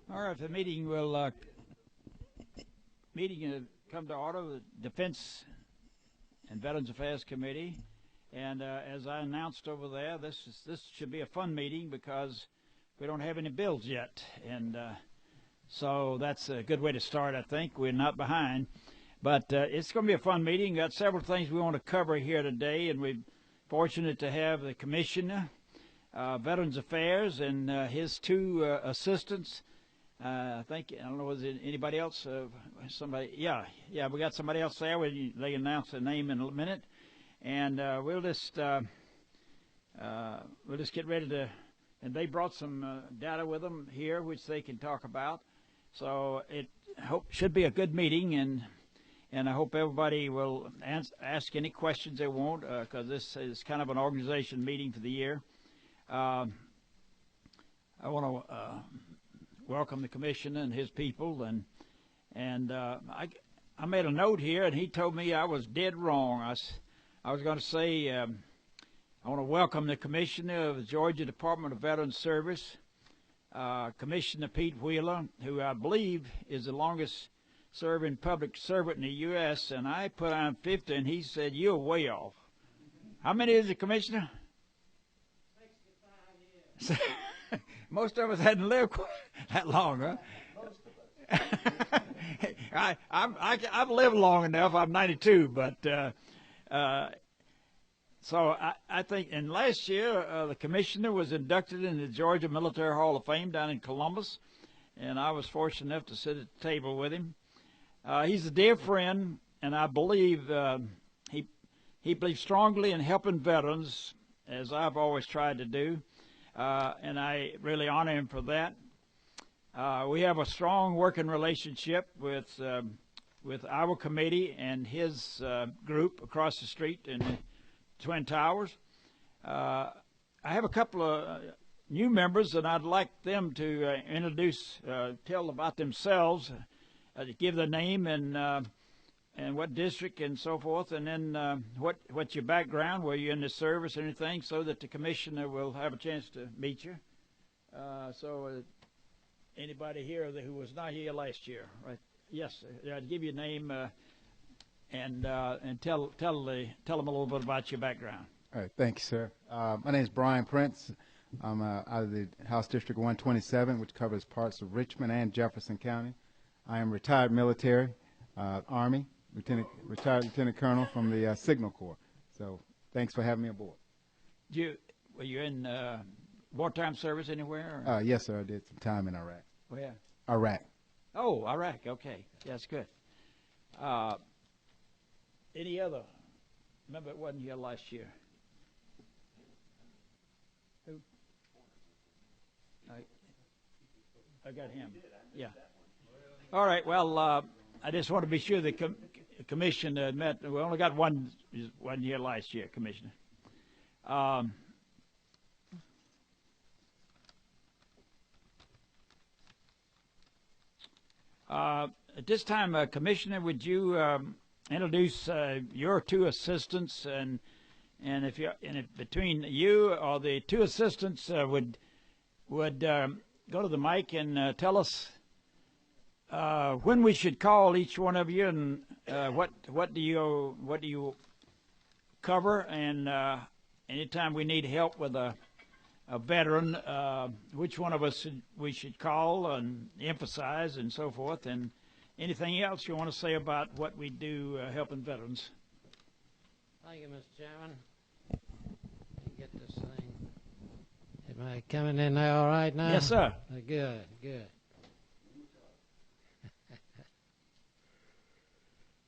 All right, the meeting will come to order. The Defense and Veterans Affairs Committee, and as I announced over there, this should be a fun meeting because we don't have any bills yet, and so that's a good way to start. I think we're not behind, but it's going to be a fun meeting. We've got several things we want to cover here today, and we're fortunate to have the Commissioner, Veterans Affairs, and his two assistants. I don't know, was it anybody else? Somebody? Yeah, we got somebody else there. They announce their name in a minute, and we'll just get ready to. And they brought some data with them here, which they can talk about. So it should be a good meeting, and I hope everybody will ask any questions they want, because this is kind of an organization meeting for the year. I want to welcome the commissioner and his people, and I made a note here, and he told me I was dead wrong. I was going to say I want to welcome the commissioner of the Georgia Department of Veterans Service, Commissioner Pete Wheeler, who I believe is the longest serving public servant in the U.S., and I put on 50, and he said, "You're way off." How many is it, Commissioner? 65 years. Most of us hadn't lived quite that long, huh? Most of us. I've lived long enough. I'm 92, but so I think, and last year the commissioner was inducted in the Georgia Military Hall of Fame down in Columbus, and I was fortunate enough to sit at the table with him. He's a dear friend, and I believe he believes strongly in helping veterans, as I've always tried to do. And I really honor him for that. We have a strong working relationship with our committee and his group across the street in the Twin Towers. I have a couple of new members, and I'd like them to tell about themselves, give their name and what district and so forth, and then what's your background, were you in the service or anything, so that the commissioner will have a chance to meet you. So anybody here who was not here last year, right? Yes, I'd give you a name and tell them a little bit about your background. All right, thank you, sir. My name is Brian Prince. I'm out of the House District 127, which covers parts of Richmond and Jefferson County. I am retired military, Army. Retired Lieutenant Colonel from the Signal Corps. So thanks for having me aboard. Were you in wartime service anywhere? Yes, sir. I did some time in Iraq. Where? Iraq. Oh, Iraq. Okay. Yeah, that's good. Any other? Remember, it wasn't here last year. Who? I got him. Yeah. All right. Well, I just want to be sure the commission met. We only got one year last year, Commissioner. At this time, Commissioner, would you introduce your two assistants, and if between you or the two assistants would go to the mic and tell us when we should call each one of you, and what do you cover, and anytime we need help with a veteran, which one of us we should call and emphasize and so forth, and anything else you want to say about what we do helping veterans. Thank you, Mr. Chairman. Let me get this thing. Am I coming in there all right now? Yes, sir. Good.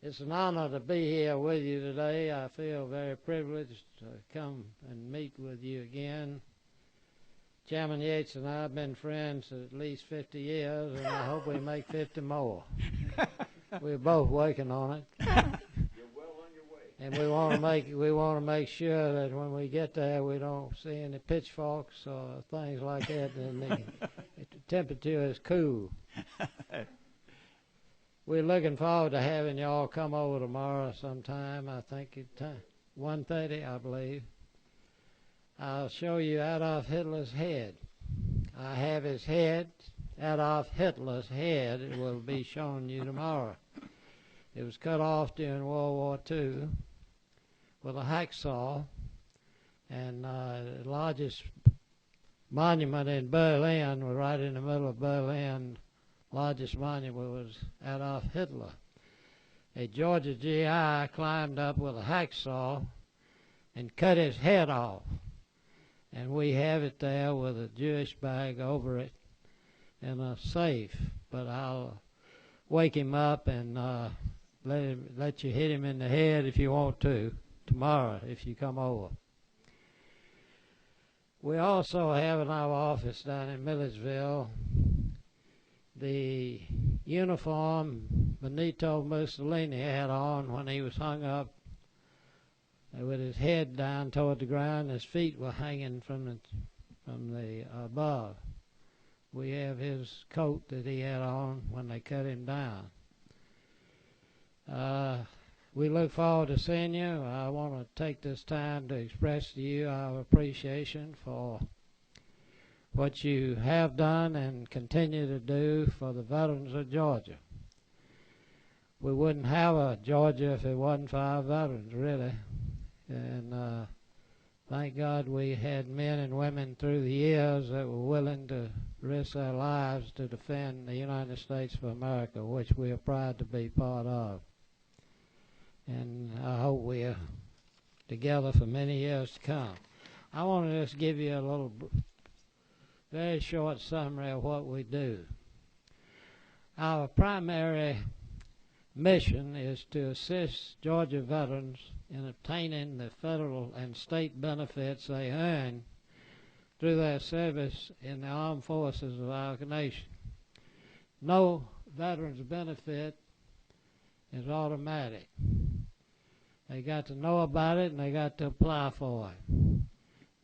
It's an honor to be here with you today. I feel very privileged to come and meet with you again. Chairman Yates and I have been friends at least 50 years, and I hope we make 50 more. We're both working on it. You're well on your way. And we want to make sure that when we get there, we don't see any pitchforks or things like that, and the temperature is cool. We're looking forward to having you all come over tomorrow sometime. I think at 1:30, I believe. I'll show you Adolf Hitler's head. I have his head Adolf Hitler's head. It will be shown you tomorrow. It was cut off during World War II with a hacksaw, and the largest monument in Berlin was right in the middle of Berlin. Largest monument was Adolf Hitler. A Georgia GI climbed up with a hacksaw and cut his head off, and we have it there with a Jewish bag over it in a safe. But I'll wake him up and let you hit him in the head if you want to tomorrow if you come over. We also have in our office down in Millersville the uniform Benito Mussolini had on when he was hung up with his head down toward the ground. His feet were hanging from the above. We have his coat that he had on when they cut him down. We look forward to seeing you. I want to take this time to express to you our appreciation for what you have done and continue to do for the veterans of Georgia. We wouldn't have a Georgia if it wasn't for our veterans, really. And thank God we had men and women through the years that were willing to risk their lives to defend the United States of America, which we are proud to be part of. And I hope we are together for many years to come. I want to just give you a little very short summary of what we do. Our primary mission is to assist Georgia veterans in obtaining the federal and state benefits they earn through their service in the armed forces of our nation. No veteran's benefit is automatic. They got to know about it and they got to apply for it.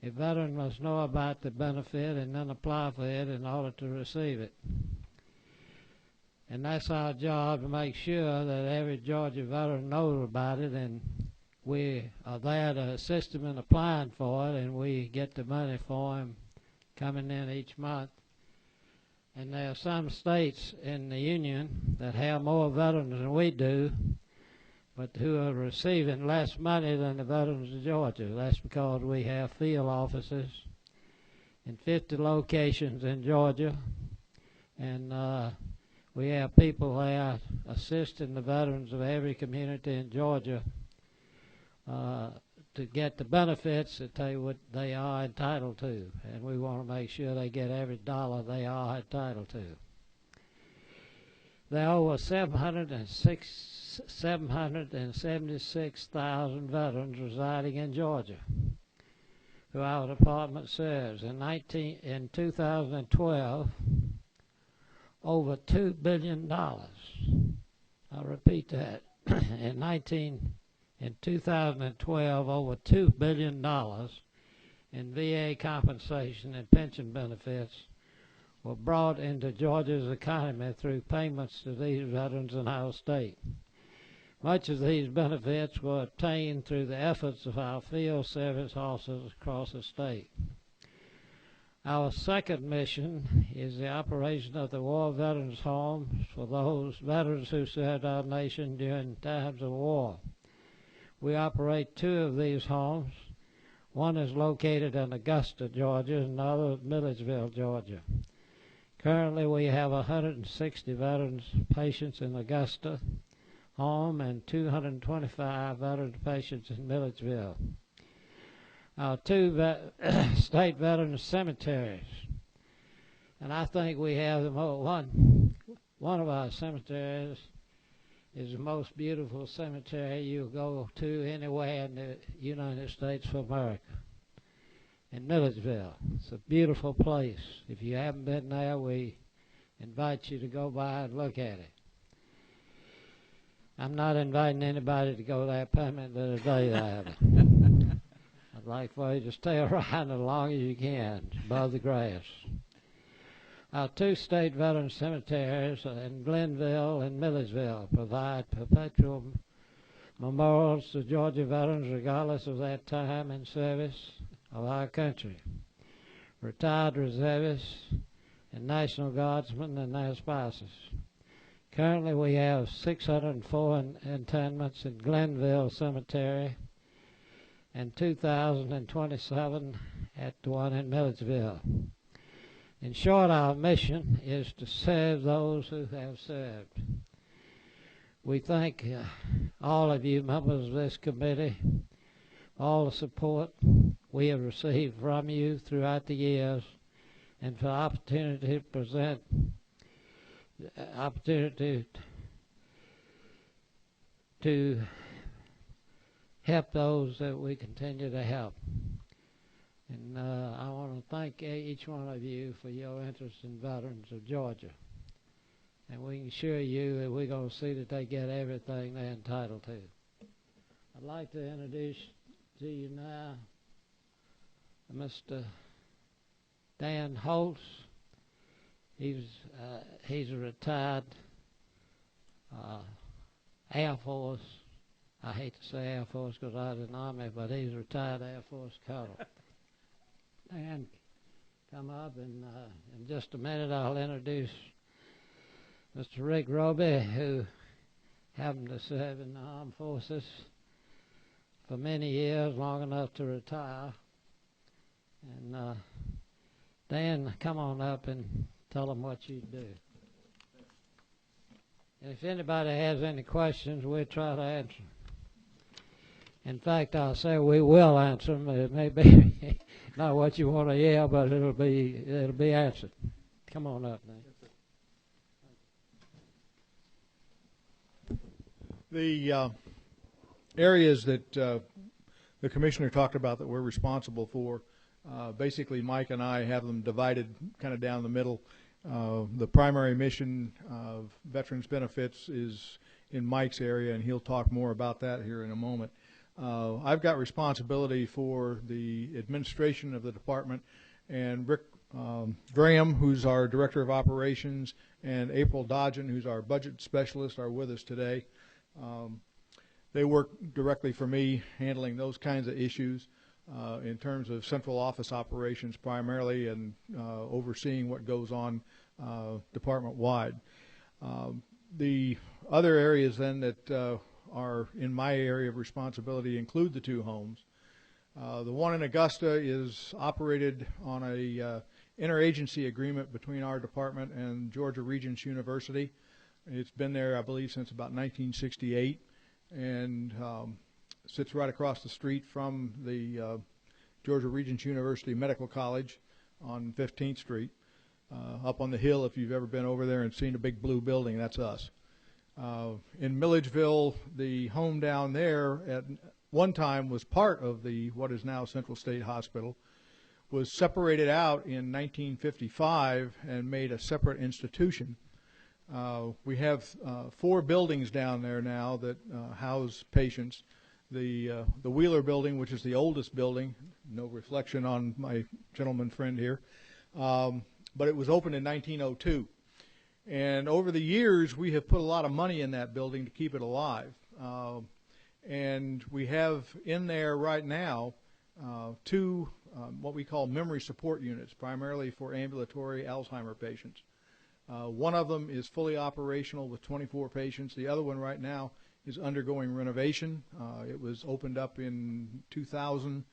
A veteran must know about the benefit and then apply for it in order to receive it. And that's our job, to make sure that every Georgia veteran knows about it, and we are there to assist them in applying for it, and we get the money for them coming in each month. And there are some states in the Union that have more veterans than we do, but who are receiving less money than the veterans of Georgia. That's because we have field offices in 50 locations in Georgia, and we have people there assisting the veterans of every community in Georgia to get the benefits that they are entitled to, and we want to make sure they get every dollar they are entitled to. There are over 776,000 veterans residing in Georgia who our department serves. In 2012, over $2 billion. I'll repeat that. In 2012, over $2 billion in VA compensation and pension benefits were brought into Georgia's economy through payments to these veterans in our state. Much of these benefits were obtained through the efforts of our field service officers across the state. Our second mission is the operation of the War Veterans Homes for those veterans who served our nation during times of war. We operate 2 of these homes. One is located in Augusta, Georgia, and the other in Millersville, Georgia. Currently, we have 160 veterans patients in Augusta home and 225 veteran patients in Millersville. Our 2 state veteran cemeteries, and I think we have the one of our cemeteries is the most beautiful cemetery you'll go to anywhere in the United States of America, in Millersville. It's a beautiful place. If you haven't been there, we invite you to go by and look at it. I'm not inviting anybody to go there permanently today, either. I'd like for you to stay around as long as you can, above the grass. Our 2 state veteran cemeteries in Glenville and Millersville provide perpetual memorials to Georgia veterans regardless of their time in service of our country. Retired reservists and National Guardsmen and their spouses. Currently, we have 604 interments in Glenville Cemetery and 2,027 at the one in Milledgeville. In short, our mission is to serve those who have served. We thank all of you members of this committee, all the support we have received from you throughout the years, and for the opportunity to present, opportunity to help those that we continue to help. And I want to thank each one of you for your interest in Veterans of Georgia. And we can assure you that we're going to see that they get everything they're entitled to. I'd like to introduce to you now Mr. Dan Holtz. He's a retired Air Force. I hate to say Air Force because I was in the Army, but he's a retired Air Force colonel. Dan, come up, and in just a minute I'll introduce Mr. Rick Roby, who happened to serve in the armed forces for many years, long enough to retire. And Dan, come on up and tell them what you do. And if anybody has any questions, we'll try to answer them. In fact, I'll say we will answer them. It may be not what you want to hear, but it'll be answered. Come on up, Dan. The areas that the Commissioner talked about that we're responsible for, basically Mike and I have them divided kind of down the middle. The primary mission of Veterans Benefits is in Mike's area, and he'll talk more about that here in a moment. I've got responsibility for the administration of the department, and Rick Graham, who's our Director of Operations, and April Dodgen, who's our Budget Specialist, are with us today. They work directly for me, handling those kinds of issues in terms of central office operations primarily, and overseeing what goes on department-wide. The other areas then that are in my area of responsibility include the two homes. The one in Augusta is operated on a interagency agreement between our department and Georgia Regents University. It's been there, I believe, since about 1968, and sits right across the street from the Georgia Regents University Medical College on 15th Street. Up on the hill, if you've ever been over there and seen a big blue building, that's us. In Milledgeville, the home down there at one time was part of the what is now Central State Hospital, was separated out in 1955 and made a separate institution. We have 4 buildings down there now that house patients. The Wheeler building, which is the oldest building, no reflection on my gentleman friend here, but it was opened in 1902. And over the years, we have put a lot of money in that building to keep it alive. And we have in there right now 2 what we call memory support units, primarily for ambulatory Alzheimer patients. One of them is fully operational with 24 patients. The other one right now is undergoing renovation. It was opened up in 2000,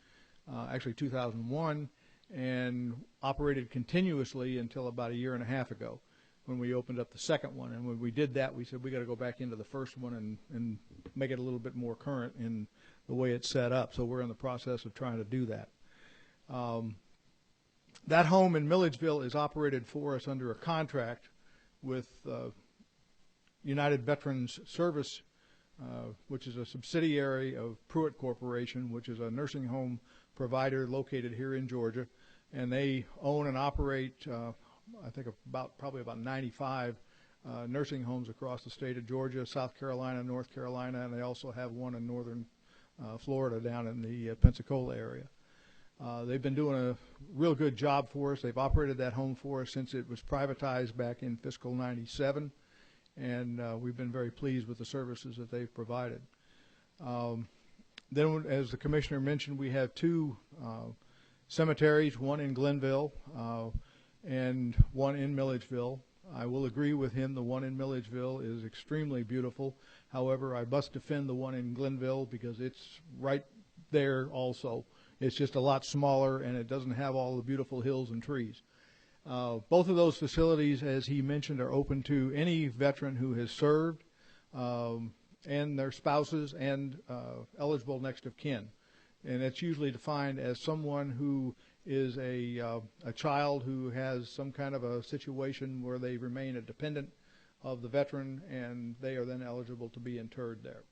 actually 2001, and operated continuously until about a year and a half ago, when we opened up the second one. And when we did that, we said we got to go back into the first one and make it a little bit more current in the way it's set up. So we're in the process of trying to do that. That home in Milledgeville is operated for us under a contract with United Veterans Service, which is a subsidiary of Pruitt Corporation, which is a nursing home provider located here in Georgia. And they own and operate I think probably about 95 nursing homes across the state of Georgia, South Carolina, North Carolina, and they also have one in northern Florida down in the Pensacola area. They've been doing a real good job for us. They've operated that home for us since it was privatized back in fiscal '97, and we've been very pleased with the services that they've provided. Then, as the Commissioner mentioned, we have 2 cemeteries, one in Glenville. and one in Milledgeville. I will agree with him, the one in Milledgeville is extremely beautiful. However, I must defend the one in Glenville because it's right there also. It's just a lot smaller, and it doesn't have all the beautiful hills and trees. Both of those facilities, as he mentioned, are open to any veteran who has served and their spouses and eligible next of kin. And it's usually defined as someone who is a child who has some kind of a situation where they remain a dependent of the veteran, and they are then eligible to be interred there.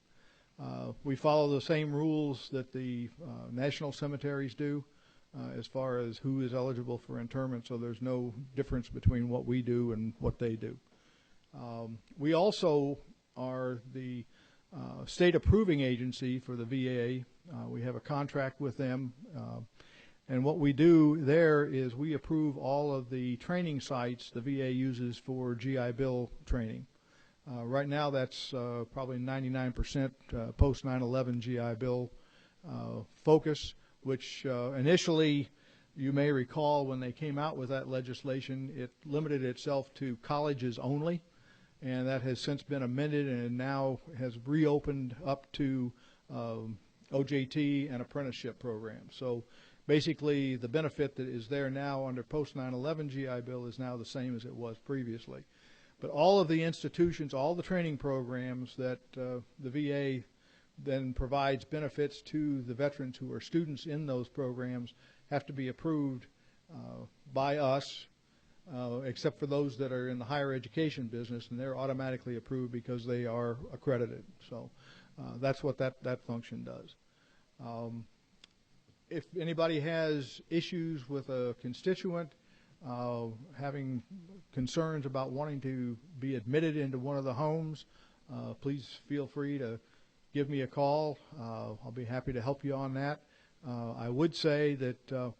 We follow the same rules that the national cemeteries do as far as who is eligible for interment, so there's no difference between what we do and what they do. We also are the state approving agency for the VA. We have a contract with them, and what we do there is we approve all of the training sites the VA uses for GI Bill training. Right now that's probably 99% post 9/11 GI Bill focus, which initially, you may recall when they came out with that legislation, it limited itself to colleges only, and that has since been amended and now has reopened up to OJT and apprenticeship programs. So basically the benefit that is there now under post 9/11 GI Bill is now the same as it was previously. But all of the institutions, all the training programs that the VA then provides benefits to the veterans who are students in those programs have to be approved by us, except for those that are in the higher education business, and they're automatically approved because they are accredited. So that's what that function does. If anybody has issues with a constituent having concerns about wanting to be admitted into one of the homes, please feel free to give me a call. I'll be happy to help you on that. I would say that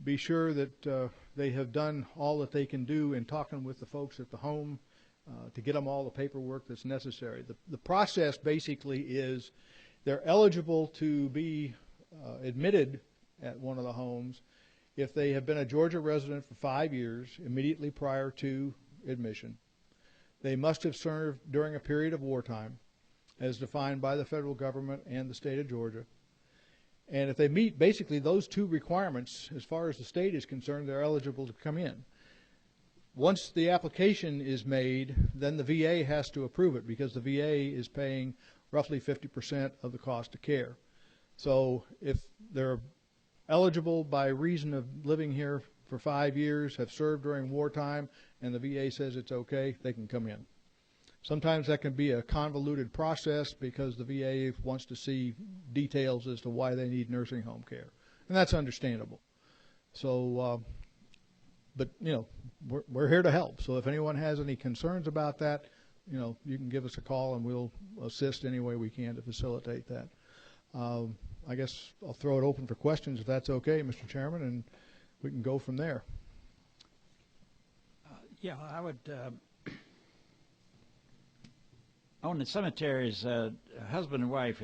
be sure that they have done all that they can do in talking with the folks at the home to get them all the paperwork that's necessary. The process basically is they're eligible to be admitted at one of the homes if they have been a Georgia resident for 5 years immediately prior to admission. They must have served during a period of wartime as defined by the federal government and the state of Georgia. And if they meet basically those two requirements, as far as the state is concerned, they're eligible to come in. Once the application is made, then the VA has to approve it because the VA is paying roughly 50% of the cost of care. So if they're eligible by reason of living here for 5 years, have served during wartime, and the VA says it's okay, they can come in. Sometimes that can be a convoluted process because the VA wants to see details as to why they need nursing home care, and that's understandable. So, but you know, we're here to help. So if anyone has any concerns about that, you know, you can give us a call and we'll assist any way we can to facilitate that. I guess I'll throw it open for questions if that's okay, Mr. Chairman, and we can go from there. Yeah, I would. On the cemeteries, husband and wife,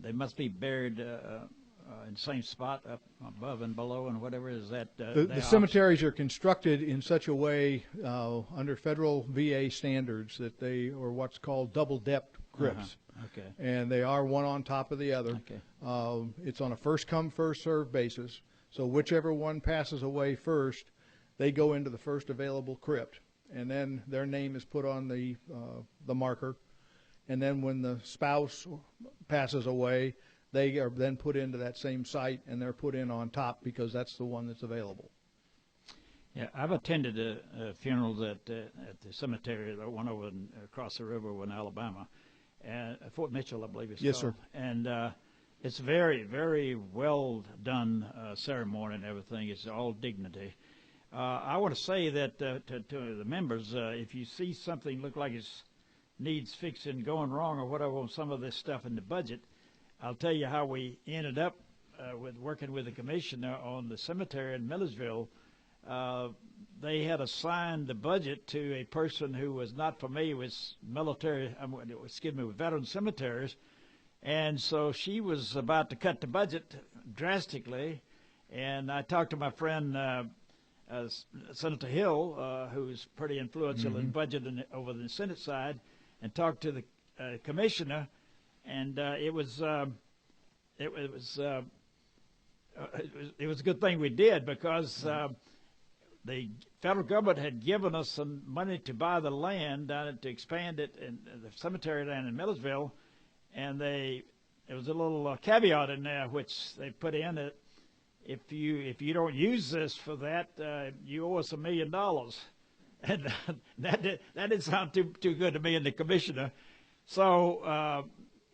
they must be buried in the same spot up above and below and whatever is that? The cemeteries are constructed in such a way under federal VA standards that they are what's called double-depth crypts. Okay. And they are one on top of the other. Okay. It's on a first-come, first-served basis. So whichever one passes away first, they go into the first available crypt, and then their name is put on the marker. And then when the spouse passes away, they are then put into that same site, and they're put in on top because that's the one that's available. Yeah, I've attended funerals at the cemetery, the one over across the river in Alabama, and Fort Mitchell, I believe it's Yes, called. sir. And it's very, very well done ceremony and everything. It's all dignity. I want to say that to the members, if you see something look like it needs fixing, going wrong, or whatever on some of this stuff in the budget, I'll tell you how we ended up with working with the commissioner on the cemetery in Milledgeville. They had assigned the budget to a person who was not familiar with with veteran cemeteries, and so she was about to cut the budget drastically. And I talked to my friend Senator Hill, who's pretty influential in budget over the Senate side, and talked to the commissioner, and it was a good thing we did, because the federal government had given us some money to buy the land to expand it in the cemetery down in Millersville, and there was a little caveat in there which they put in it. If you don't use this for that, you owe us $1 million, and that didn't sound too good to me and the commissioner. So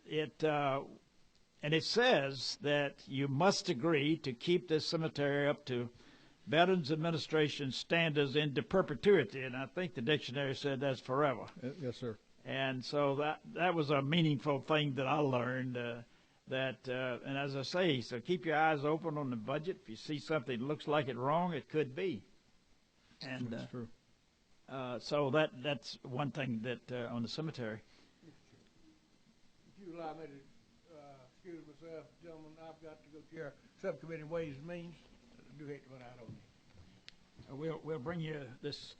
and it says that you must agree to keep this cemetery up to Veterans Administration standards into perpetuity, and I think the dictionary said that's forever. Yes, sir. And so that was a meaningful thing that I learned. And as I say, so keep your eyes open on the budget. If you see something that looks like it wrong, it could be. And That's true. So that's one thing that on the cemetery. If you allow me to excuse myself, gentlemen, I've got to go chair subcommittee Ways and Means. I do hate to run out on you. We'll bring you this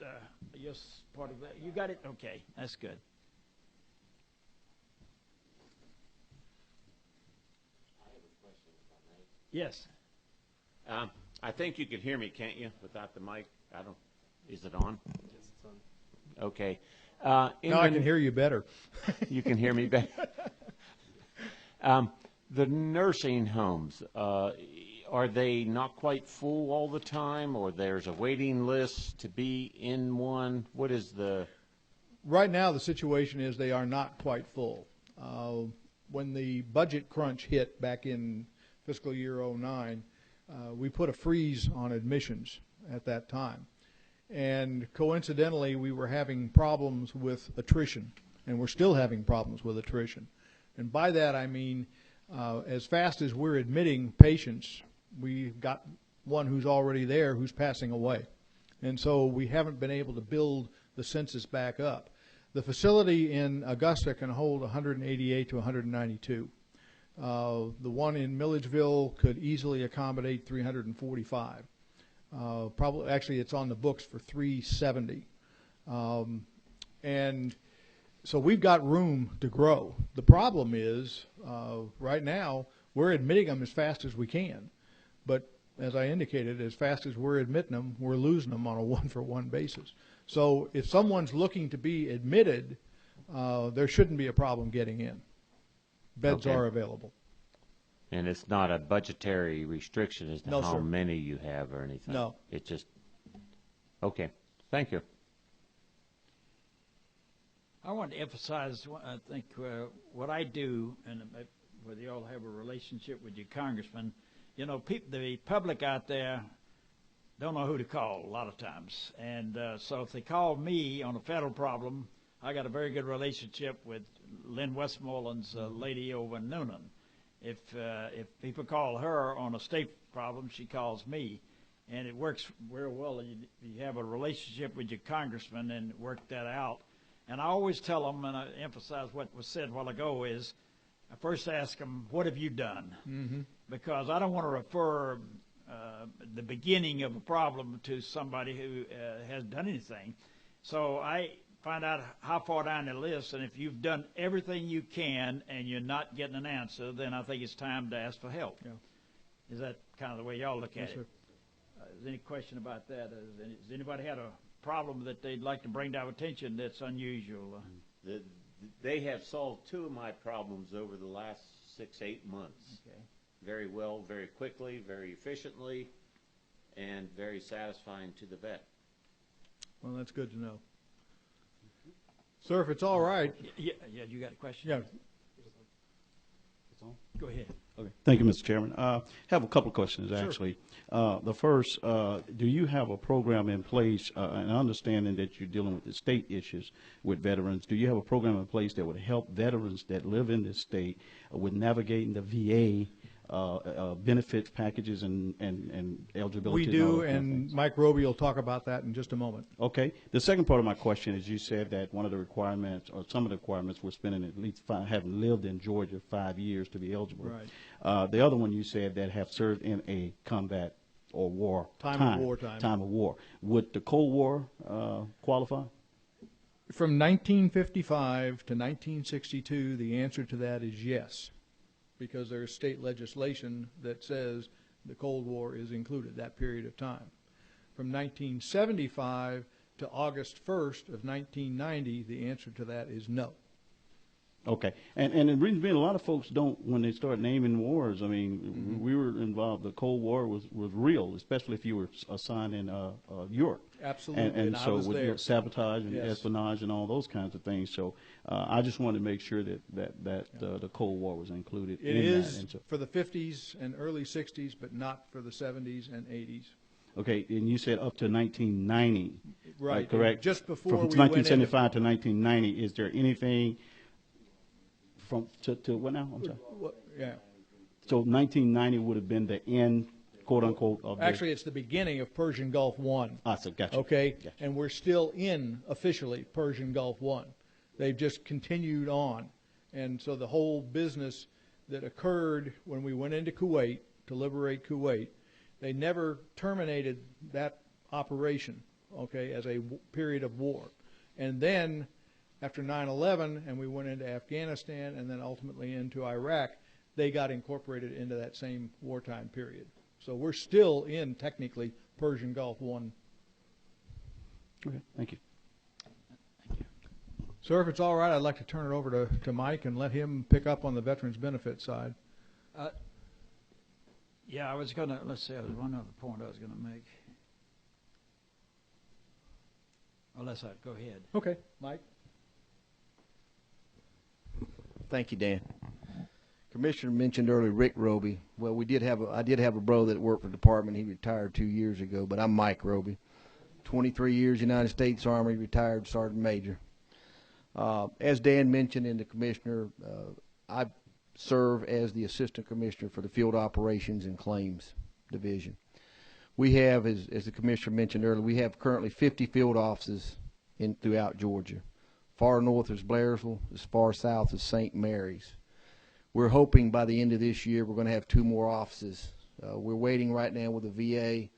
your part of that. You got it? Okay, that's good. Yes. I think you can hear me, can't you, without the mic? Is it on? Yes, it's on. Okay. Now I can hear you better. You can hear me better. The nursing homes, are they not quite full all the time, or there's a waiting list to be in one? What is the... Right now, the situation is they are not quite full. When the budget crunch hit back in fiscal year 09, we put a freeze on admissions at that time. And coincidentally, we were having problems with attrition, and we're still having problems with attrition. And by that, I mean, as fast as we're admitting patients, we've got one who's already there who's passing away. And so we haven't been able to build the census back up. The facility in Augusta can hold 188 to 192. The one in Milledgeville could easily accommodate 345. Probably, actually, it's on the books for 370. And so we've got room to grow. The problem is, right now, we're admitting them as fast as we can. But as I indicated, as fast as we're admitting them, we're losing them on a one-for-one basis. So if someone's looking to be admitted, there shouldn't be a problem getting in. Beds are available. And it's not a budgetary restriction as to No, how sir. many you have or anything? No. It's just, okay. Thank you. I want to emphasize, I think, what I do, and whether you all have a relationship with your congressman, you know, the public out there don't know who to call a lot of times. And so if they call me on a federal problem, I got a very good relationship with Lynn Westmoreland's lady over in Noonan. If people call her on a state problem, she calls me. And it works very well. You have a relationship with your congressman and work that out. And I always tell them, and I emphasize what was said a while ago, is I first ask them, what have you done? Mm-hmm. Because I don't want to refer the beginning of a problem to somebody who hasn't done anything. So I find out how far down the list, and if you've done everything you can and you're not getting an answer, then I think it's time to ask for help. Yeah. Is that kind of the way y'all look at it? Is there any question about that? Has anybody had a problem that they'd like to bring to our attention that's unusual? They have solved two of my problems over the last 6-8 months. Okay. Very well, very quickly, very efficiently, and very satisfying to the vet. Well, that's good to know. Sir, if it's all right. Yeah, you got a question? Yeah. It's on? Go ahead. Okay. Thank you, Mr. Chairman. Have a couple of questions, actually. The first, do you have a program in place, and understanding that you're dealing with the state issues with veterans, do you have a program in place that would help veterans that live in this state with navigating the VA benefits packages and eligibility? We do, and Mike Roby will talk about that in just a moment. Okay. The second part of my question is, you said that one of the requirements, or some of the requirements, were spending at least having lived in Georgia 5 years to be eligible. Right. The other one you said that have served in a combat or war Time of wartime. Time of war. Would the Cold War qualify? From 1955 to 1962, the answer to that is yes, because there is state legislation that says the Cold War is included, that period of time. From 1975 to August 1st of 1990, the answer to that is no. Okay, and it brings me, a lot of folks don't, when they start naming wars, I mean, we were involved, the Cold War was real, especially if you were assigned in Europe. Absolutely, And I so was with there. Sabotage and Yes. espionage and all those kinds of things. So I just wanted to make sure that the Cold War was included It in is that. And so, for the 50s and early 60s, but not for the 70s and 80s. okay, and you said up to 1990, Right, correct? just before From we went 1975 to 1990, is there anything from to what now? I'm sorry. Yeah. So 1990 would have been the end, quote unquote, of Actually, it's the beginning of Persian Gulf One. so gotcha. Okay, Gotcha. and we're still in officially Persian Gulf One. They've just continued on, and so the whole business that occurred when we went into Kuwait to liberate Kuwait, they never terminated that operation. Okay, as a period of war, and then after 9/11, and we went into Afghanistan, and then ultimately into Iraq, they got incorporated into that same wartime period. So we're still in, technically, Persian Gulf One. Okay, thank you. Sir, if it's all right, I'd like to turn it over to Mike and let him pick up on the veterans benefit side. Yeah, I was going to, let's see, there was one other point I was going to make. Unless I'd go ahead. Okay, Mike. Thank you, Dan. Commissioner mentioned earlier Rick Roby. Well, I did have a brother that worked for the department. He retired 2 years ago, but I'm Mike Roby. 23 years United States Army, retired Sergeant Major. As Dan mentioned, and the Commissioner, I serve as the Assistant Commissioner for the Field Operations and Claims Division. We have, as the Commissioner mentioned earlier, we have currently 50 field offices throughout Georgia. Far north is Blairsville, as far south as St. Mary's. We're hoping by the end of this year we're going to have 2 more offices. We're waiting right now with the VA.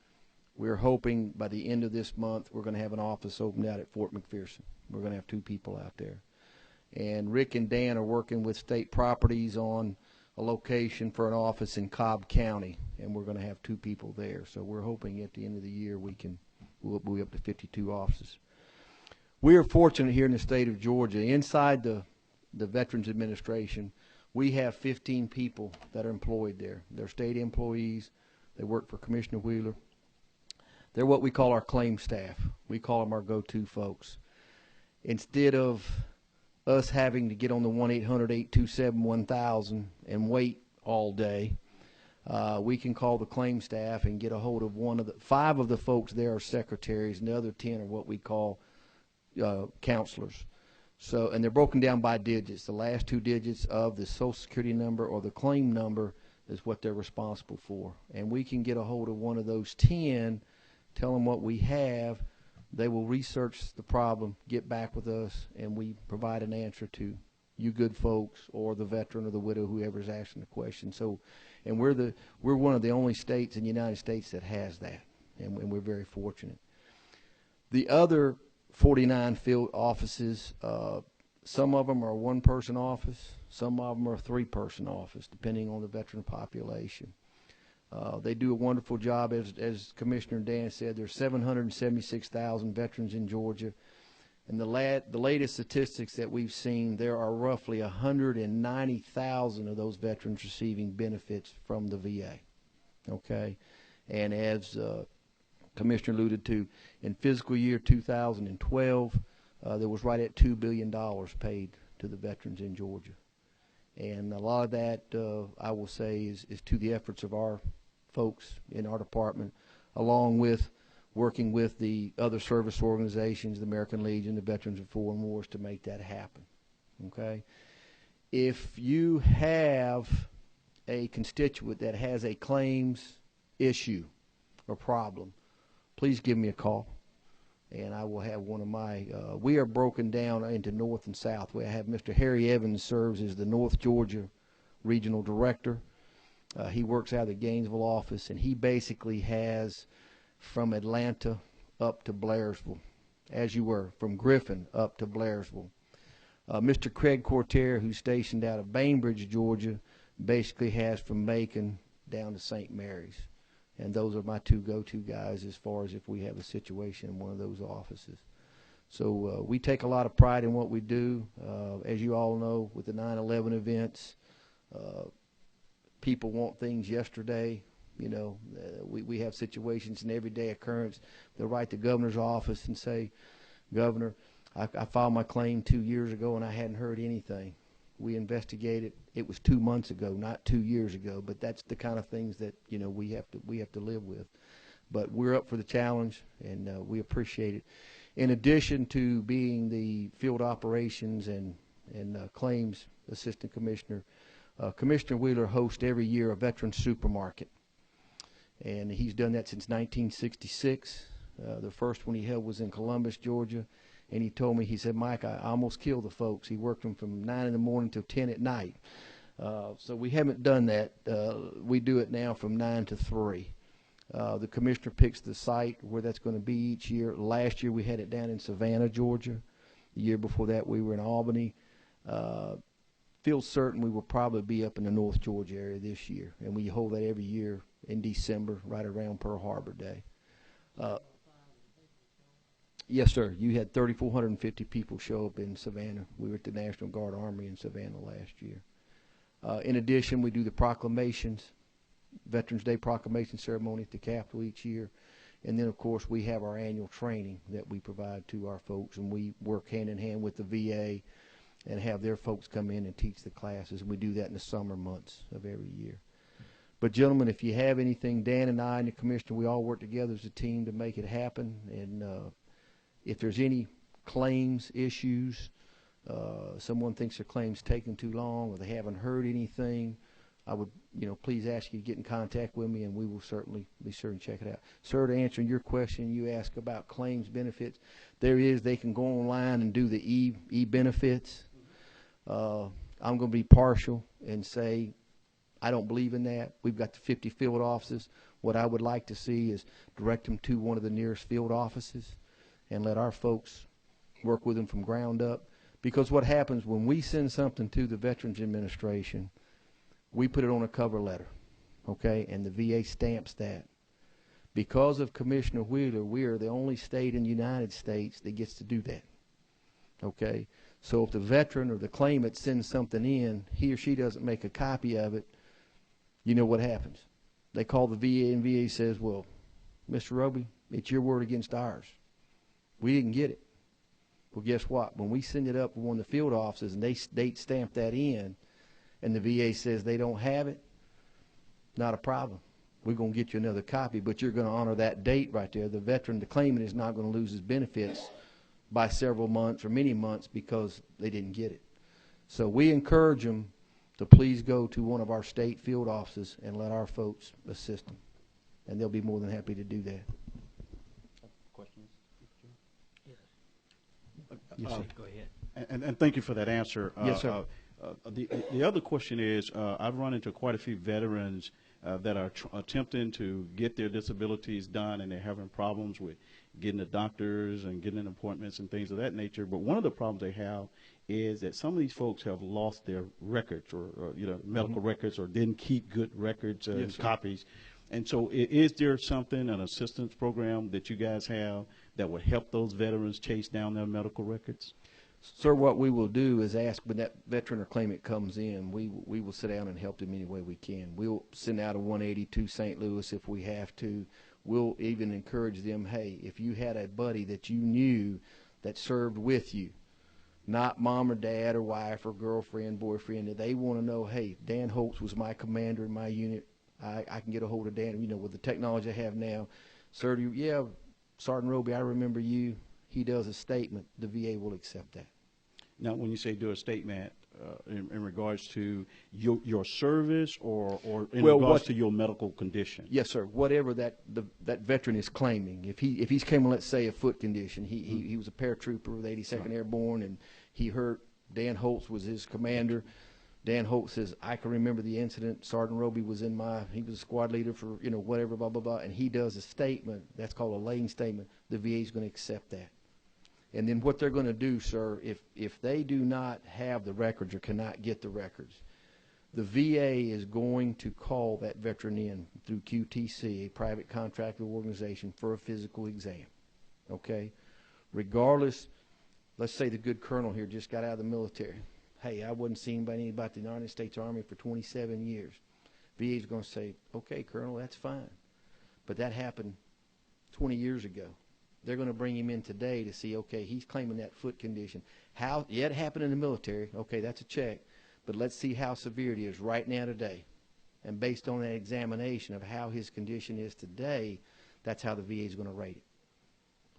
We're hoping by the end of this month we're going to have an office opened out at Fort McPherson. We're going to have 2 people out there. And Rick and Dan are working with state properties on a location for an office in Cobb County, and we're going to have 2 people there. So we're hoping at the end of the year we'll be up to 52 offices. We are fortunate here in the state of Georgia. Inside the Veterans Administration, we have 15 people that are employed there. They're state employees. They work for Commissioner Wheeler. They're what we call our claim staff. We call them our go-to folks. Instead of us having to get on the 1-800-827-1000 and wait all day, we can call the claim staff and get a hold of 5 of the folks there are secretaries, and the other 10 are what we call counselors. So, and they're broken down by digits. The last 2 digits of the Social Security number or the claim number is what they're responsible for. And we can get a hold of one of those 10, tell them what we have. They will research the problem, get back with us, and we provide an answer to you good folks or the veteran or the widow, whoever's asking the question. So, and we're one of the only states in the United States that has that, and we're very fortunate. The other 49 field offices, some of them are a 1-person office, some of them are a 3-person office, depending on the veteran population. They do a wonderful job. As Commissioner Dan said, there's 776,000 veterans in Georgia. And the latest statistics that we've seen, there are roughly 190,000 of those veterans receiving benefits from the VA. Okay? And as Commissioner alluded to, in fiscal year 2012, there was right at $2 billion paid to the veterans in Georgia. And a lot of that, I will say, is to the efforts of our folks in our department, along with working with the other service organizations, the American Legion, the Veterans of Foreign Wars, to make that happen. Okay? If you have a constituent that has a claims issue or problem, please give me a call, and I will have one of my, we are broken down into North and South. We have Mr. Harry Evans serves as the North Georgia Regional Director. He works out of the Gainesville office, and he basically has from Atlanta up to Blairsville, as you were, from Griffin up to Blairsville. Mr. Craig Cortier, who's stationed out of Bainbridge, Georgia, basically has from Macon down to St. Mary's. And those are my two go-to guys as far as if we have a situation in one of those offices. So we take a lot of pride in what we do. As you all know, with the 9/11 events, people want things yesterday. You know, we have situations in everyday occurrence. They'll write the governor's office and say, Governor, I filed my claim 2 years ago and I hadn't heard anything. We investigated. It was 2 months ago, not 2 years ago. But that's the kind of things that, you know, we have to live with. But we're up for the challenge, and we appreciate it. In addition to being the field operations and claims assistant commissioner, Commissioner Wheeler hosts every year a veteran supermarket, and he's done that since 1966. The first one he held was in Columbus, Georgia. And he told me, he said, Mike, I almost killed the folks. He worked them from 9 in the morning till 10 at night. So we haven't done that. We do it now from 9 to 3. The commissioner picks the site where that's going to be each year. Last year we had it down in Savannah, Georgia. The year before that we were in Albany. Feel certain we will probably be up in the North Georgia area this year. And we hold that every year in December, right around Pearl Harbor Day. Yes, sir. You had 3,450 people show up in Savannah. We were at the National Guard Armory in Savannah last year. In addition, we do the proclamations, Veterans Day proclamation ceremony at the Capitol each year. And then, of course, we have our annual training that we provide to our folks, and we work hand in hand with the VA and have their folks come in and teach the classes. And we do that in the summer months of every year. But, gentlemen, if you have anything, Dan and I and the commissioner, we all work together as a team to make it happen. And if there's any claims issues, someone thinks their claim's taking too long or they haven't heard anything, I would, please ask you to get in contact with me, and we will certainly be sure and check it out. Sir, to answer your question, you ask about claims benefits. They can go online and do the e-benefits. I'm going to be partial and say I don't believe in that. We've got the 50 field offices. What I would like to see is direct them to one of the nearest field offices and let our folks work with them from ground up. Because what happens when we send something to the Veterans Administration, we put it on a cover letter, okay, and the VA stamps that. Because of Commissioner Wheeler, we are the only state in the United States that gets to do that, okay? So if the veteran or the claimant sends something in, he or she doesn't make a copy of it, you know what happens. They call the VA, and VA says, well, Mr. Roby, it's your word against ours. We didn't get it. Well, guess what? When we send it up to one of the field offices and they date stamp that in and the VA says they don't have it, not a problem. We're going to get you another copy, but you're going to honor that date right there. The veteran, the claimant, is not going to lose his benefits by several months or many months because they didn't get it. So we encourage them to please go to one of our state field offices and let our folks assist them. And they'll be more than happy to do that. Questions? Yes, sir. Go ahead. And thank you for that answer. Yes, sir. The other question is, I've run into quite a few veterans that are attempting to get their disabilities done, and they're having problems with getting to doctors and getting appointments and things of that nature. But one of the problems they have is that some of these folks have lost their records or medical records, or didn't keep good records and copies. And so is there something, an assistance program that you guys have that would help those veterans chase down their medical records? Sir, what we will do is ask when that veteran or claimant comes in, we will sit down and help them any way we can. We'll send out a 180 to St. Louis if we have to. We'll even encourage them, hey, if you had a buddy that you knew that served with you, not mom or dad or wife or girlfriend, boyfriend, that they want to know, hey, Dan Holtz was my commander in my unit. I can get a hold of Dan, with the technology I have now. Sir, yeah, Sergeant Roby, I remember you. He does a statement. The VA will accept that. Now, when you say do a statement, in regards to your service or in regards to your medical condition? Yes, sir. Whatever that veteran is claiming. If he's claiming, let's say, a foot condition, he was a paratrooper with 82nd Airborne, and he heard Dan Holtz was his commander. Dan Holt says, I can remember the incident. Sergeant Roby was he was a squad leader for, whatever, blah, blah, blah. And he does a statement. That's called a laying statement. The VA is going to accept that. And then what they're going to do, sir, if they do not have the records or cannot get the records, the VA is going to call that veteran in through QTC, a private contractor organization, for a physical exam. Okay? Regardless, let's say the good colonel here just got out of the military. Hey, I wasn't seeing anything about the United States Army for 27 years. VA is going to say, okay, Colonel, that's fine. But that happened 20 years ago. They're going to bring him in today to see, okay, he's claiming that foot condition. It happened in the military. Okay, that's a check. But let's see how severe it is right now today. And based on that examination of how his condition is today, that's how the VA is going to rate it.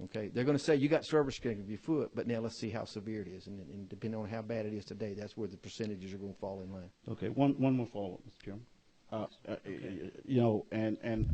Okay, they're going to say you got service connection of your foot, but now let's see how severe it is, and depending on how bad it is today, that's where the percentages are going to fall in line. Okay, one more follow-up, Mr. Chairman. You know, and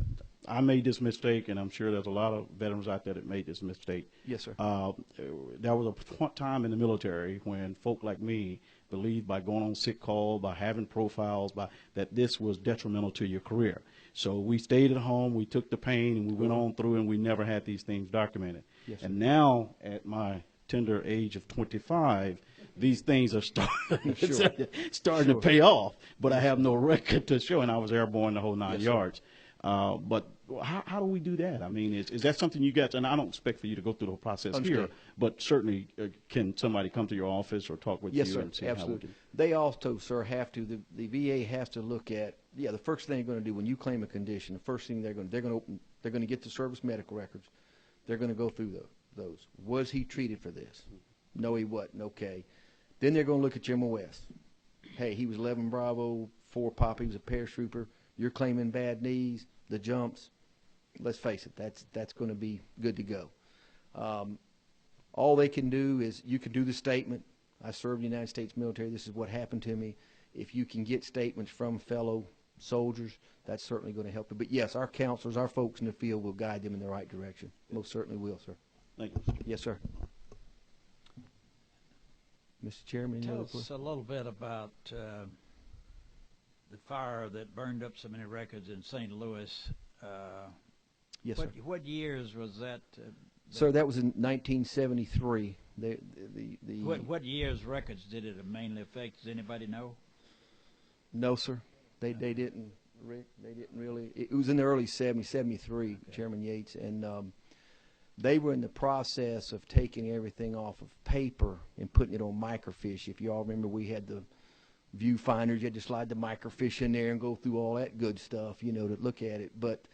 I made this mistake, and I'm sure there's a lot of veterans out there that made this mistake. Yes, sir. There was a time in the military when folk like me believed by going on sick call, by having profiles, that this was detrimental to your career. So we stayed at home, we took the pain, and we went on through, and we never had these things documented. Yes, and now, at my tender age of 25, these things are starting to pay off, but I have no record to show, and I was airborne the whole 9 yards. But how do we do that? I mean, is that something you guys, and I don't expect for you to go through the whole process here, but certainly can somebody come to your office or talk with you and see absolutely. how we do? They also, sir, have to, the VA has to look at, the first thing they're going to do when you claim a condition, the first thing they're going to get the service medical records. They're going to go through those. Was he treated for this? No, he wasn't. Okay. Then they're going to look at your MOS. Hey, he was 11 Bravo, 4 Pop, he was a paratrooper. You're claiming bad knees, the jumps. Let's face it, that's going to be good to go. All they can do is, you can do the statement, I served the United States military, this is what happened to me. If you can get statements from fellow soldiers, that's certainly going to help you. But yes, our counselors, our folks in the field will guide them in the right direction. Most certainly will, sir. Thank you. Yes, sir. Mr. Chairman, Tell us a little bit about the fire that burned up so many records in St. Louis. Yes, sir. What years was that? Sir, that was in 1973. What years records did it mainly affect? Does anybody know? No, sir. They didn't. Rick, they didn't really. It was in the early 70s, 73, okay. Chairman Yates, and they were in the process of taking everything off of paper and putting it on microfiche. If you all remember, we had the viewfinders. You had to slide the microfiche in there and go through all that good stuff, to look at it. But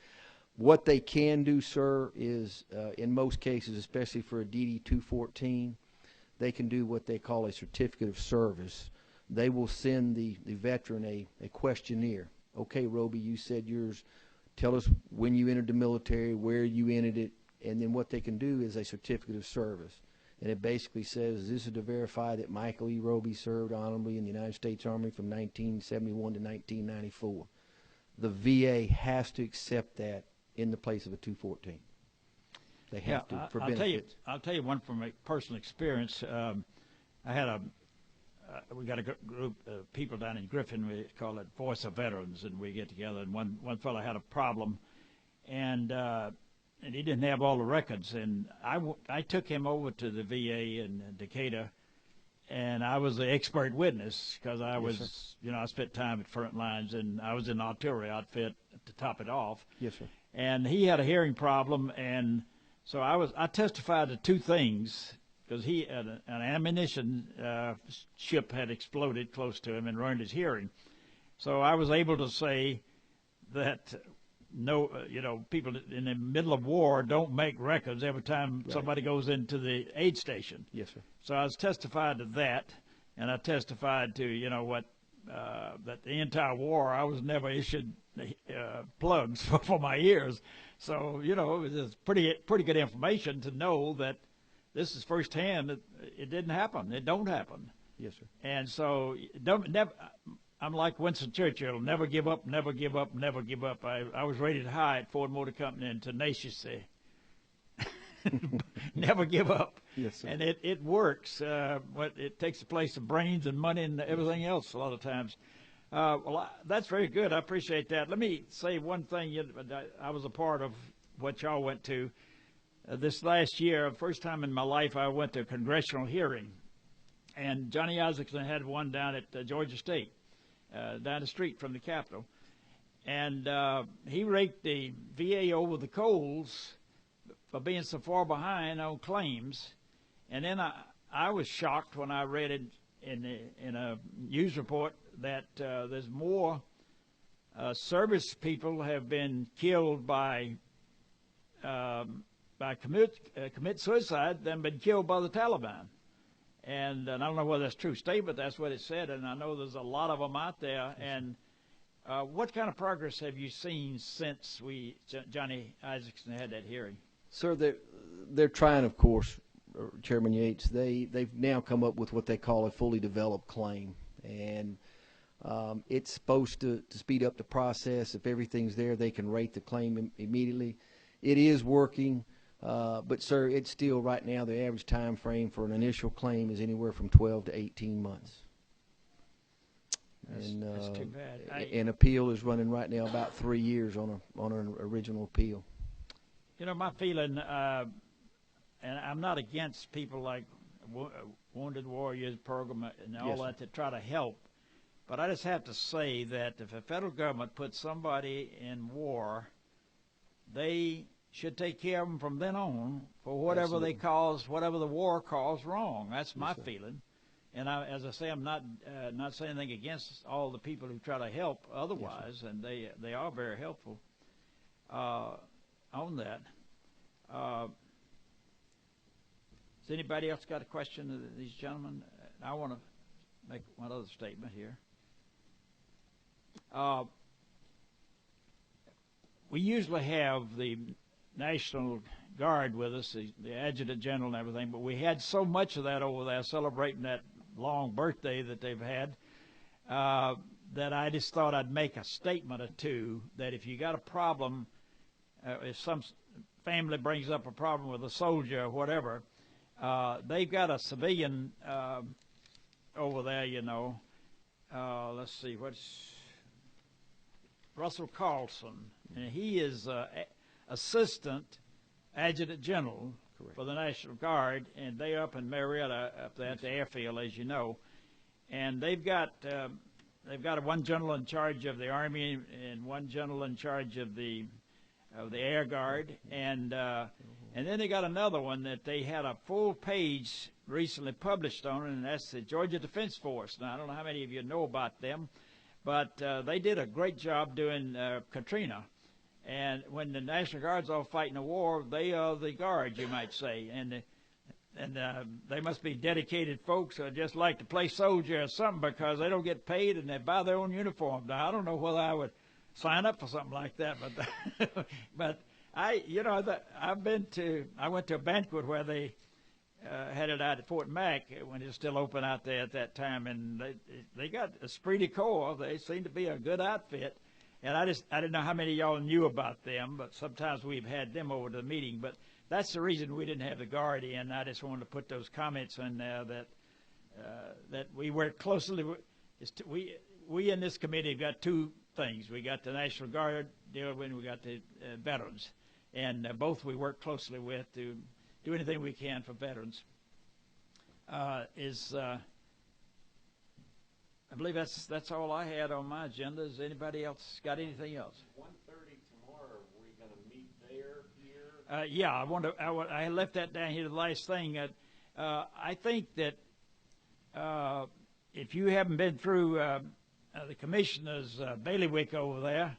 what they can do, sir, is in most cases, especially for a DD-214, they can do what they call a certificate of service. They will send the veteran a questionnaire. Okay, Roby, you said yours. Tell us when you entered the military, where you entered it, and then what they can do is a certificate of service. And it basically says, this is to verify that Michael E. Roby served honorably in the United States Army from 1971 to 1994. The VA has to accept that in the place of a 214. They have to for benefits. I'll tell you one from a personal experience. I had we got a group of people down in Griffin. We call it Voice of Veterans, and we get together. And one fellow had a problem, and he didn't have all the records. And I took him over to the VA in Decatur, and I was the expert witness because I was, I spent time at front lines, and I was in the artillery outfit to top it off. Yes, sir. And he had a hearing problem, and so I testified to two things. Because an ammunition ship had exploded close to him and ruined his hearing. So I was able to say that people in the middle of war don't make records every time somebody goes into the aid station. Yes, sir. So I was testified to that, and I testified to, that the entire war I was never issued plugs for my ears. So, it was pretty good information to know that this is firsthand. It didn't happen. It don't happen. Yes, sir. And so, I'm like Winston Churchill. Never give up. Never give up. Never give up. I was rated high at Ford Motor Company in tenaciously. never give up. Yes, sir. And it works. It takes the place of brains and money and everything else a lot of times. That's very good. I appreciate that. Let me say one thing. I was a part of what y'all went to this last year. First time in my life I went to a congressional hearing. And Johnny Isaacson had one down at Georgia State, down the street from the Capitol. And he raked the VA over the coals for being so far behind on claims. And then I was shocked when I read it in a news report that there's more service people have been killed by commit suicide than been killed by the Taliban. And I don't know whether that's a true statement. That's what it said. And I know there's a lot of them out there. And what kind of progress have you seen since Johnny Isaacson had that hearing? Sir, they're trying, of course, Chairman Yates. They've now come up with what they call a fully developed claim. And it's supposed to speed up the process. If everything's there, they can rate the claim immediately. It is working. But, sir, it's still right now the average time frame for an initial claim is anywhere from 12 to 18 months. That's too bad. An appeal is running right now about 3 years on an original appeal. You know, my feeling, and I'm not against people like Wounded Warriors program and all that to try to help, but I just have to say that if a federal government puts somebody in war, they should take care of them from then on for whatever they cause, whatever the war caused wrong. That's my feeling. And as I say, I'm not saying anything against all the people who try to help otherwise, and they are very helpful on that. Has anybody else got a question of these gentlemen? I want to make one other statement here. We usually have the National Guard with us, the Adjutant General and everything, but we had so much of that over there celebrating that long birthday that they've had that I just thought I'd make a statement or two that if you got a problem, if some family brings up a problem with a soldier or whatever, they've got a civilian over there, you know. Let's see, what's Russell Carlson, and he is Assistant Adjutant General for the National Guard, and they're up in Marietta, up there at the airfield, as you know. And they've got one general in charge of the Army and one general in charge of the Air Guard, and then they got another one that they had a full page recently published on, and that's the Georgia Defense Force. Now I don't know how many of you know about them, but they did a great job doing Katrina. And when the National Guard's all fighting a war, they are the Guard, you might say. And they must be dedicated folks who just like to play soldier or something because they don't get paid and they buy their own uniform. Now, I don't know whether I would sign up for something like that, but I went to a banquet where they had it out at Fort Mac when it was still open out there at that time, and they got esprit de corps. They seemed to be a good outfit. And I didn't know how many of y'all knew about them, but sometimes we've had them over to the meeting. But that's the reason we didn't have the Guard in. I just wanted to put those comments in there that we work closely with. We in this committee have got two things. We got the National Guard deal with, and we got the veterans. And both we work closely with to do anything we can for veterans. I believe that's all I had on my agenda. Has anybody else got anything else? 1:30 tomorrow. Are we going to meet there, here? Yeah, I left that down here. The last thing. I think that if you haven't been through the commissioner's bailiwick over there,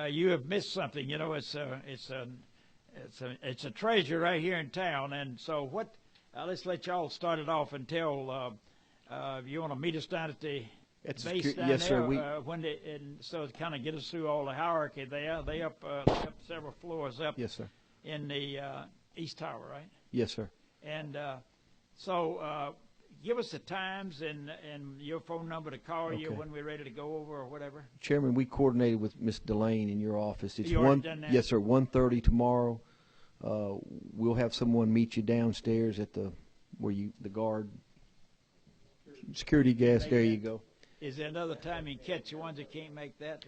you have missed something. You know, it's a treasure right here in town. And so let's let y'all start it off and tell. You want to meet us down at the base down yes, there? sir. So to kind of get us through all the hierarchy there, they up several floors up. Yes, sir. In the East Tower, right? Yes, sir. And so give us the times and your phone number to call you when we're ready to go over or whatever. Chairman, we coordinated with Ms. Delane in your office. It's You already done that? Yes, sir. 1:30 tomorrow. We'll have someone meet you downstairs at the guard security gas. There you go. Is there another time you catch the ones that can't make that?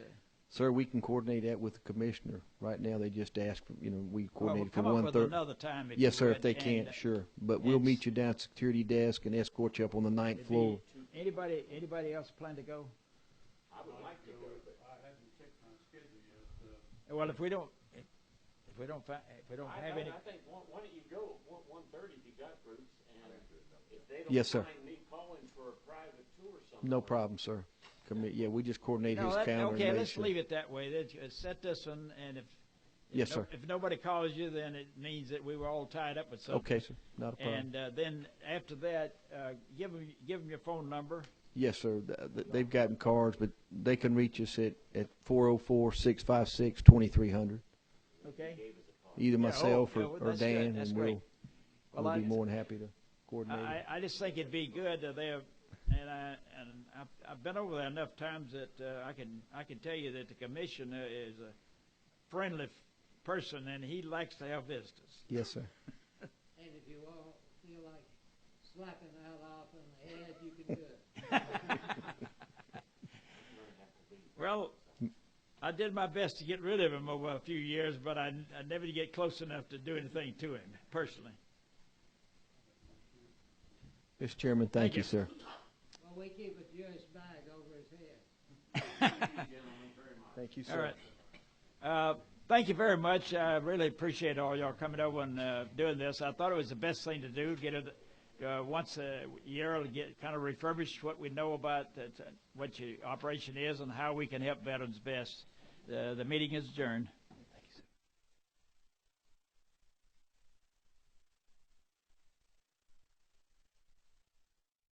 Sir, we can coordinate that with the commissioner. Right now, they just ask for, we coordinate for come up 1:30. with another time. Yes, sir, if they can't, sure. But we'll meet you down at the security desk and escort you up on the 9th floor. Anybody else plan to go? I would like to go, but I haven't checked my schedule yet. Well, if we don't have any. I think, why don't you go at 1:30 if you got groups, and if they don't Yes, sir. mind me calling for a private tour somewhere. No problem, sir. Yeah, we just coordinate his No, calendar. okay, and make let's sure. leave it that way. Set this one, and if Yes, sir. if nobody calls you, then it means that we were all tied up with something. Okay, sir. Not a problem. And then after that, give them your phone number. Yes, sir. They've gotten cards, but they can reach us at 404-656-2300. Okay. Either myself or that's Dan, good. That's and great. we'll be more than happy to coordinate. I just think it'd be good there, and I've been over there enough times that I can tell you that the commissioner is a friendly person, and he likes to have visitors. Yes, sir. And if you all feel like slapping that off in the head, you can do it. Well, I did my best to get rid of him over a few years, but I never did get close enough to do anything to him personally. Mr. Chairman, thank you, sir. Well, we keep a Jewish bag over his head. Thank you, All sir. right. Thank you very much. I really appreciate all y'all coming over and doing this. I thought it was the best thing to do. Get it once a year to get kind of refurbish what we know about what your operation is and how we can help veterans best. The meeting is adjourned.